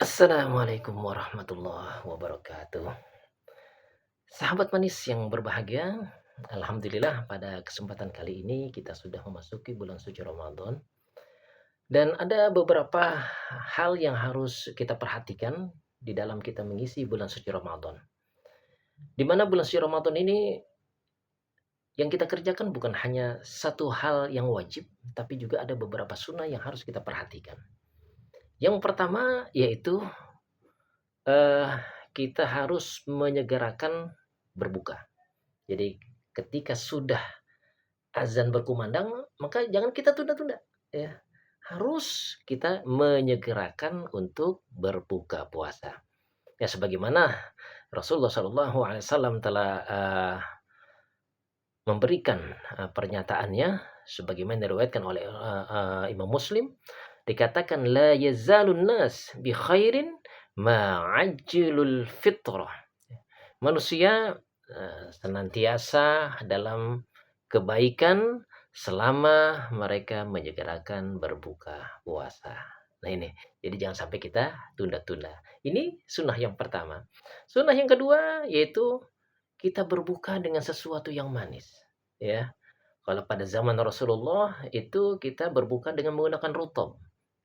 Assalamualaikum warahmatullahi wabarakatuh. Sahabat manis yang berbahagia, alhamdulillah pada kesempatan kali ini kita sudah memasuki bulan suci Ramadan dan ada beberapa hal yang harus kita perhatikan di dalam kita mengisi bulan suci Ramadan. Di mana bulan suci Ramadan ini yang kita kerjakan bukan hanya satu hal yang wajib, tapi juga ada beberapa sunnah yang harus kita perhatikan. Yang pertama yaitu eh, kita harus menyegerakan berbuka. Jadi ketika sudah azan berkumandang, maka jangan kita tunda-tunda, ya. Harus kita menyegerakan untuk berbuka puasa. Ya sebagaimana Rasulullah Shallallahu Alaihi Wasallam telah memberikan pernyataannya sebagaimana diriwayatkan oleh Imam Muslim, dikatakan la yazalun nas bi khairin ma'ajjilul fitrah. Manusia senantiasa dalam kebaikan selama mereka menyegerakan berbuka puasa. Nah ini, jadi jangan sampai kita tunda-tunda. Ini sunnah yang pertama. Sunnah yang kedua yaitu kita berbuka dengan sesuatu yang manis. Ya, kalau pada zaman Rasulullah itu kita berbuka dengan menggunakan rutob.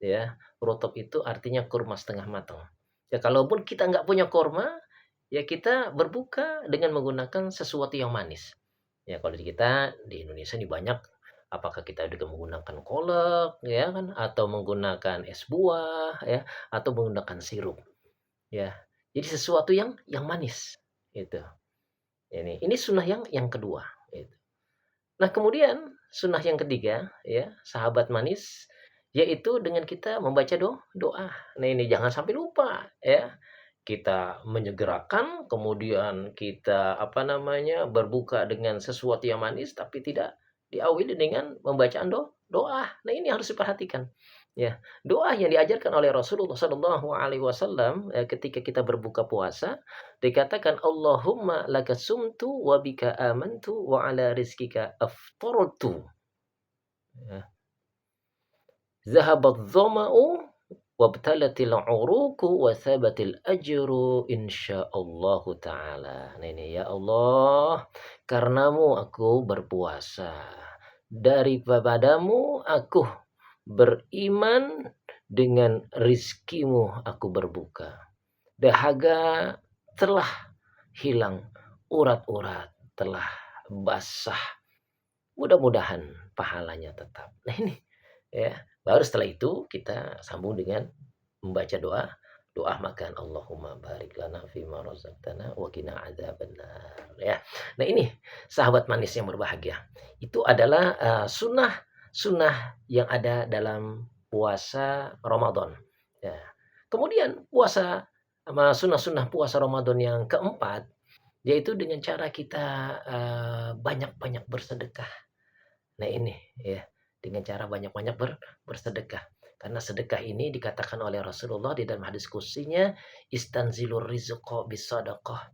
Ya, rutob itu artinya kurma setengah matang. Ya, kalaupun kita nggak punya kurma, ya kita berbuka dengan menggunakan sesuatu yang manis. Ya kalau di kita di Indonesia ini banyak, apakah kita juga menggunakan kolak ya kan, atau menggunakan es buah ya, atau menggunakan sirup ya. Jadi sesuatu yang manis itu. Ini sunnah yang kedua gitu. Nah kemudian sunnah yang ketiga ya sahabat manis, yaitu dengan kita membaca doa. Nah ini jangan sampai lupa ya, kita menyegerakan, kemudian kita berbuka dengan sesuatu yang manis, tapi tidak diawali dengan membacaan doa. Nah ini harus diperhatikan. Ya, doa yang diajarkan oleh Rasulullah Shallallahu Alaihi Wasallam ketika kita berbuka puasa dikatakan Allahumma laka sumtu wa bika amantu wa ala rizkika aftartu. Ya. Zahabat dhama'u wabtalatil uruku wa thabatil ajru insyaallah taala. Nah ini ya Allah, karenamu aku berpuasa. Daripadamu aku beriman, dengan rizkimu aku berbuka. Dahaga telah hilang, urat-urat telah basah. Mudah-mudahan pahalanya tetap. Nah ini ya, baru setelah itu kita sambung dengan membaca doa. Doa makan Allahumma barik lana fima razaqtana wa qina adzabannar ya. Nah ini sahabat manis yang berbahagia. Itu adalah sunnah yang ada dalam puasa Ramadan. Ya. Kemudian puasa sunnah-sunnah puasa Ramadan yang keempat yaitu dengan cara kita banyak-banyak bersedekah. Nah ini ya, dengan cara banyak-banyak bersedekah. Karena sedekah ini dikatakan oleh Rasulullah di dalam hadis kursinya, istanzilur rizqa bisadaqah.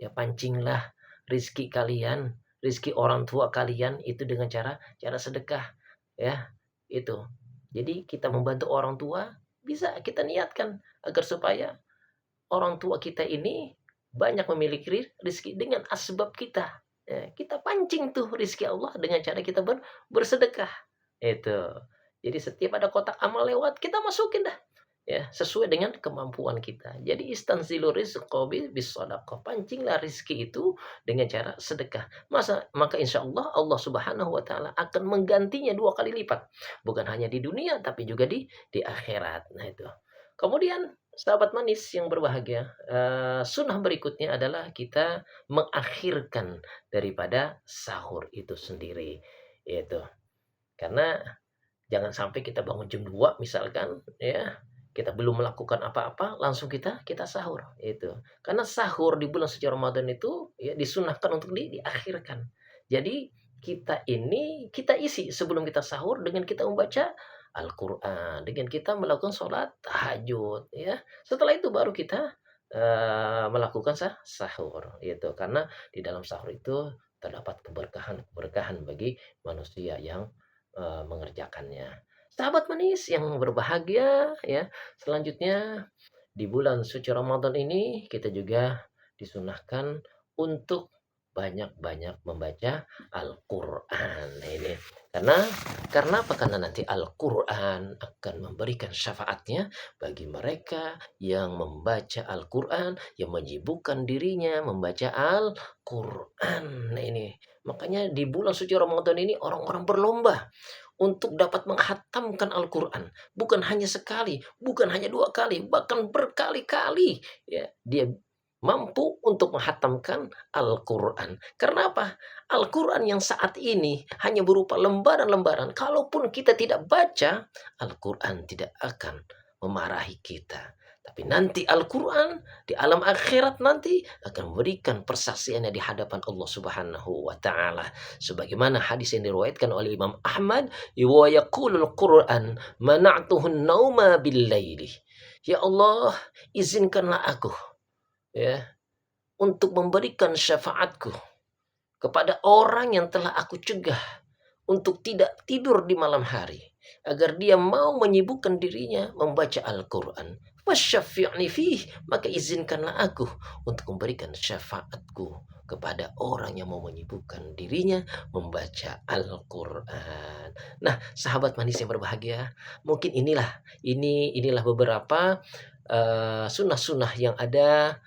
Ya pancinglah rizki kalian, rizki orang tua kalian itu dengan cara sedekah. Ya, itu. Jadi kita membantu orang tua bisa kita niatkan agar supaya orang tua kita ini banyak memiliki rizki dengan asbab kita. Ya, kita pancing tuh rizki Allah dengan cara kita bersedekah. Itu. Jadi setiap ada kotak amal lewat, kita masukin dah. Ya, sesuai dengan kemampuan kita. Jadi istanzilu rizqa bisadaqah. Pancinglah rizki itu dengan cara sedekah. Maka insya Allah Allah Subhanahu wa taala akan menggantinya 2 kali lipat. Bukan hanya di dunia tapi juga di akhirat. Nah itu. Kemudian sahabat manis yang berbahagia, sunnah berikutnya adalah kita mengakhirkan daripada sahur itu sendiri. Itu. Karena jangan sampai kita bangun jam 2 misalkan ya, kita belum melakukan apa-apa langsung kita sahur itu. Karena sahur di bulan suci Ramadan itu ya disunahkan untuk diakhirkan. Jadi kita isi sebelum kita sahur dengan kita membaca Al-Qur'an, dengan kita melakukan sholat tahajud ya. Setelah itu baru kita melakukan sahur gitu. Karena di dalam sahur itu terdapat keberkahan bagi manusia yang mengerjakannya. Sahabat manis yang berbahagia ya, selanjutnya di bulan suci Ramadan ini kita juga disunahkan untuk banyak-banyak membaca Al-Qur'an. Nah ini, karena apa? Karena nanti Al-Qur'an akan memberikan syafaatnya bagi mereka yang membaca Al-Qur'an, yang menyibukkan dirinya membaca Al-Qur'an. Nah ini, makanya di bulan suci Ramadan ini orang-orang berlomba untuk dapat menghatamkan Al-Qur'an. Bukan hanya sekali, bukan hanya 2 kali, bahkan berkali-kali, ya. Dia mampu untuk menghatamkan Al-Qur'an. Karena apa? Al-Qur'an yang saat ini hanya berupa lembaran-lembaran, kalaupun kita tidak baca, Al-Qur'an tidak akan memarahi kita. Tapi nanti Al-Qur'an di alam akhirat nanti akan memberikan persaksiannya di hadapan Allah Subhanahu wa taala. Sebagaimana hadis yang diriwayatkan oleh Imam Ahmad, wa yaqulul Qur'an mana'tuhun nauma bil laili. Ya Allah, izinkanlah aku, ya, untuk memberikan syafaatku kepada orang yang telah aku cegah untuk tidak tidur di malam hari, agar dia mau menyibukkan dirinya membaca Al-Qur'an. Wasyafi'ni fih, maka izinkanlah aku untuk memberikan syafaatku kepada orang yang mau menyibukkan dirinya membaca Al-Qur'an. Nah, sahabat manis yang berbahagia, mungkin inilah beberapa sunnah-sunnah yang ada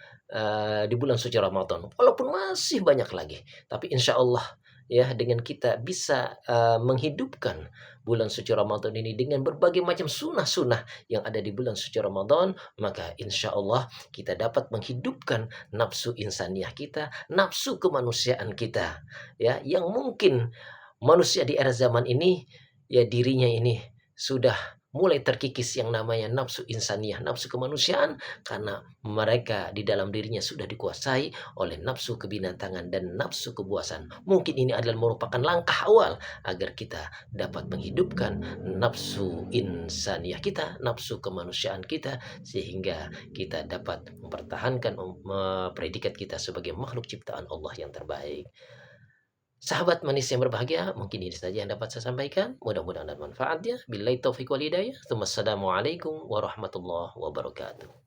di bulan suci Ramadan. Walaupun masih banyak lagi, tapi insya Allah, ya, dengan kita bisa menghidupkan bulan suci Ramadan ini dengan berbagai macam sunnah-sunnah yang ada di bulan suci Ramadan, maka insya Allah kita dapat menghidupkan nafsu insaniah kita, nafsu kemanusiaan kita, ya, yang mungkin manusia di era zaman ini, ya, dirinya ini sudah mulai terkikis yang namanya nafsu insaniah, nafsu kemanusiaan, karena mereka di dalam dirinya sudah dikuasai oleh nafsu kebinatangan dan nafsu kepuasan. Mungkin ini adalah merupakan langkah awal agar kita dapat menghidupkan nafsu insaniah kita, nafsu kemanusiaan kita, sehingga kita dapat mempertahankan predikat kita sebagai makhluk ciptaan Allah yang terbaik. Sahabat manis yang berbahagia, mungkin ini saja yang dapat saya sampaikan. Mudah-mudahan ada manfaatnya. Billahi taufiq wal hidayah. Assalamualaikum warahmatullahi wabarakatuh.